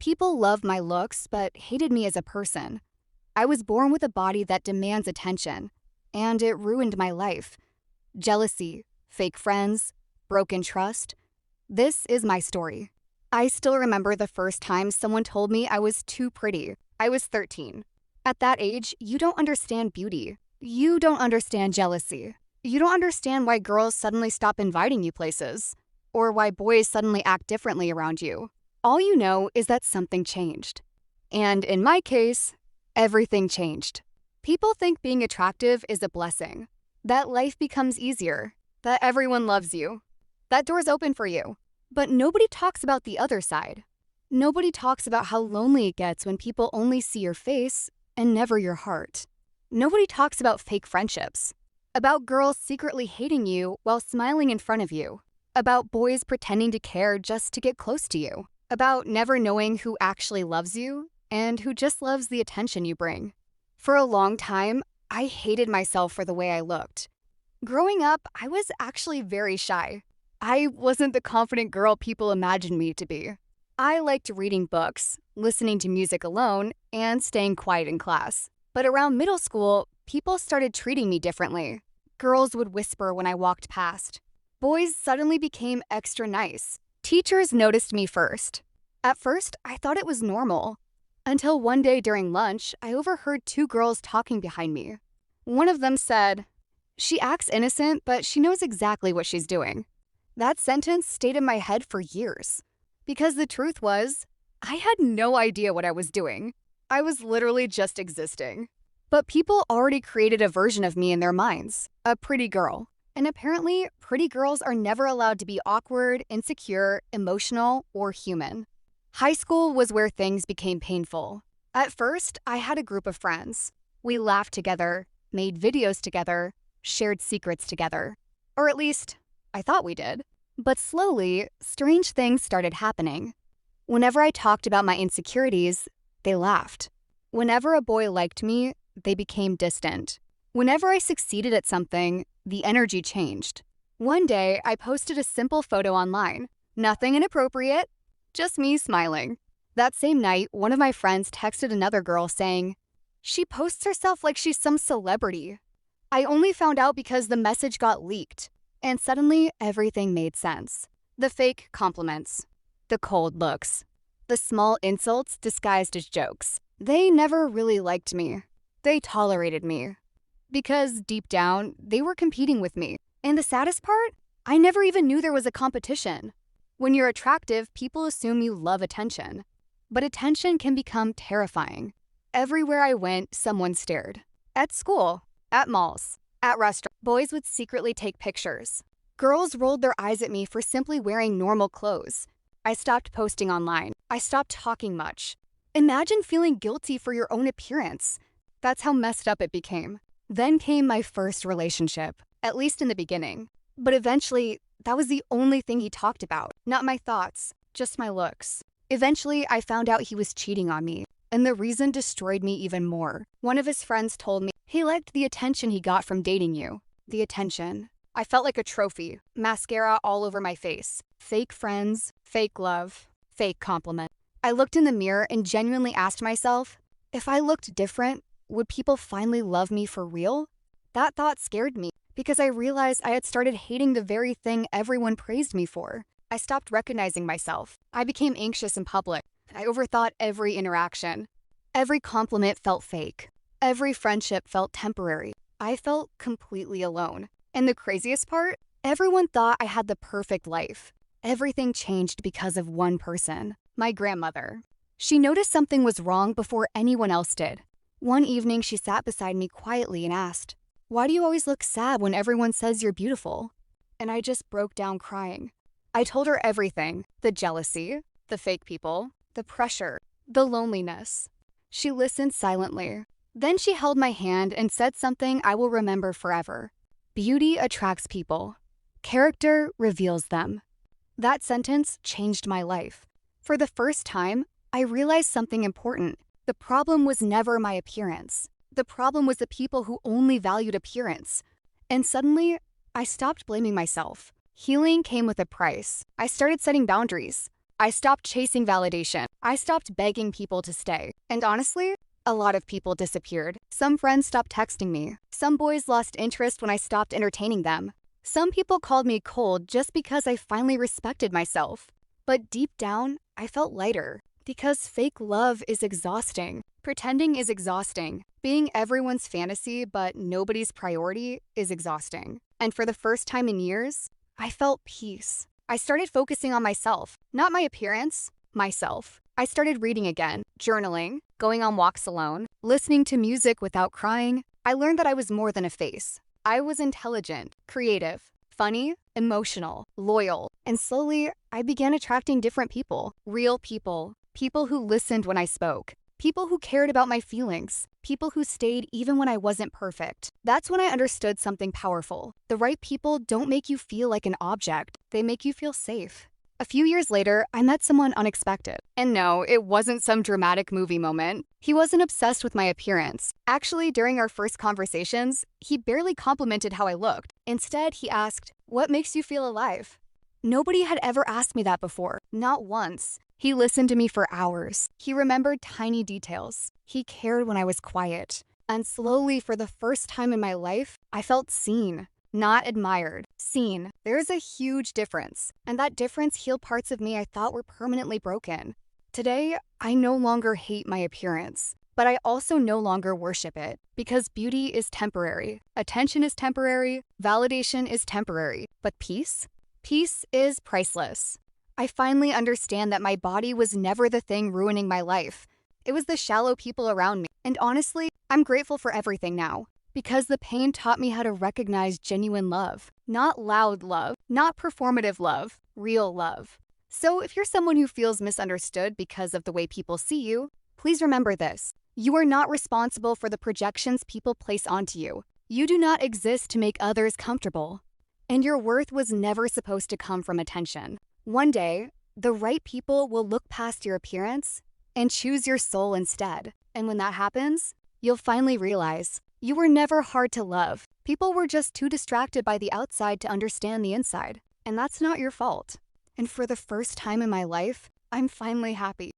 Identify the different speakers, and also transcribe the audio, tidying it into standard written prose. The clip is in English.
Speaker 1: People loved my looks but hated me as a person. I was born with a body that demands attention, and it ruined my life. Jealousy, fake friends, broken trust. This is my story. I still remember the first time someone told me I was too pretty. I was 13. At that age, you don't understand beauty. You don't understand jealousy. You don't understand why girls suddenly stop inviting you places, or why boys suddenly act differently around you. All you know is that something changed. And in my case, everything changed. People think being attractive is a blessing, that life becomes easier, that everyone loves you, that doors open for you. But nobody talks about the other side. Nobody talks about how lonely it gets when people only see your face and never your heart. Nobody talks about fake friendships, about girls secretly hating you while smiling in front of you, about boys pretending to care just to get close to you, about never knowing who actually loves you and who just loves the attention you bring. For a long time, I hated myself for the way I looked. Growing up, I was actually very shy. I wasn't the confident girl people imagined me to be. I liked reading books, listening to music alone, and staying quiet in class. But around middle school, people started treating me differently. Girls would whisper when I walked past. Boys suddenly became extra nice. Teachers noticed me first. At first, I thought it was normal. Until one day during lunch, I overheard two girls talking behind me. One of them said, "She acts innocent, but she knows exactly what she's doing." That sentence stayed in my head for years. Because the truth was, I had no idea what I was doing. I was literally just existing. But people already created a version of me in their minds, a pretty girl. And apparently, pretty girls are never allowed to be awkward, insecure, emotional, or human. High school was where things became painful. At first, I had a group of friends. We laughed together, made videos together, shared secrets together. Or at least, I thought we did. But slowly, strange things started happening. Whenever I talked about my insecurities, they laughed. Whenever a boy liked me, they became distant. Whenever I succeeded at something, the energy changed. One day, I posted a simple photo online. Nothing inappropriate, just me smiling. That same night, one of my friends texted another girl saying, "She posts herself like she's some celebrity." I only found out because the message got leaked. And suddenly, everything made sense. The fake compliments, the cold looks, the small insults disguised as jokes. They never really liked me. They tolerated me. Because deep down, they were competing with me. And the saddest part? I never even knew there was a competition. When you're attractive, people assume you love attention. But attention can become terrifying. Everywhere I went, someone stared. At school, at malls, at restaurants, boys would secretly take pictures. Girls rolled their eyes at me for simply wearing normal clothes. I stopped posting online. I stopped talking much. Imagine feeling guilty for your own appearance. That's how messed up it became. Then came my first relationship, at least in the beginning. But eventually, that was the only thing he talked about. Not my thoughts, just my looks. Eventually, I found out he was cheating on me. And the reason destroyed me even more. One of his friends told me he liked the attention he got from dating you. The attention. I felt like a trophy. Mascara all over my face. Fake friends, fake love, fake compliment. I looked in the mirror and genuinely asked myself, if I looked different, would people finally love me for real? That thought scared me because I realized I had started hating the very thing everyone praised me for. I stopped recognizing myself. I became anxious in public. I overthought every interaction. Every compliment felt fake. Every friendship felt temporary. I felt completely alone. And the craziest part? Everyone thought I had the perfect life. Everything changed because of one person, my grandmother. She noticed something was wrong before anyone else did. One evening, she sat beside me quietly and asked, "Why do you always look sad when everyone says you're beautiful?" And I just broke down crying. I told her everything, the jealousy, the fake people, the pressure, the loneliness. She listened silently. Then she held my hand and said something I will remember forever. Beauty attracts people. Character reveals them. That sentence changed my life. For the first time, I realized something important. The problem was never my appearance. The problem was the people who only valued appearance. And suddenly, I stopped blaming myself. Healing came with a price. I started setting boundaries. I stopped chasing validation. I stopped begging people to stay. And honestly, a lot of people disappeared. Some friends stopped texting me. Some boys lost interest when I stopped entertaining them. Some people called me cold just because I finally respected myself. But deep down, I felt lighter. Because fake love is exhausting. Pretending is exhausting. Being everyone's fantasy but nobody's priority is exhausting. And for the first time in years, I felt peace. I started focusing on myself, not my appearance, myself. I started reading again, journaling, going on walks alone, listening to music without crying. I learned that I was more than a face. I was intelligent, creative, funny, emotional, loyal, and slowly I began attracting different people, real people, people who listened when I spoke, people who cared about my feelings, people who stayed even when I wasn't perfect. That's when I understood something powerful. The right people don't make you feel like an object, they make you feel safe. A few years later, I met someone unexpected. And no, it wasn't some dramatic movie moment. He wasn't obsessed with my appearance. Actually, during our first conversations, he barely complimented how I looked. Instead, he asked, "What makes you feel alive?" Nobody had ever asked me that before, not once. He listened to me for hours. He remembered tiny details. He cared when I was quiet. And slowly, for the first time in my life, I felt seen. Not admired, seen. There's a huge difference, and that difference healed parts of me I thought were permanently broken. Today, I no longer hate my appearance, but I also no longer worship it, because beauty is temporary, attention is temporary, validation is temporary, but peace? Peace is priceless. I finally understand that my body was never the thing ruining my life. It was the shallow people around me, and honestly, I'm grateful for everything now. Because the pain taught me how to recognize genuine love. Not loud love, not performative love, real love. So if you're someone who feels misunderstood because of the way people see you, please remember this. You are not responsible for the projections people place onto you. You do not exist to make others comfortable. And your worth was never supposed to come from attention. One day, the right people will look past your appearance and choose your soul instead. And when that happens, you'll finally realize you were never hard to love. People were just too distracted by the outside to understand the inside. And that's not your fault. And for the first time in my life, I'm finally happy.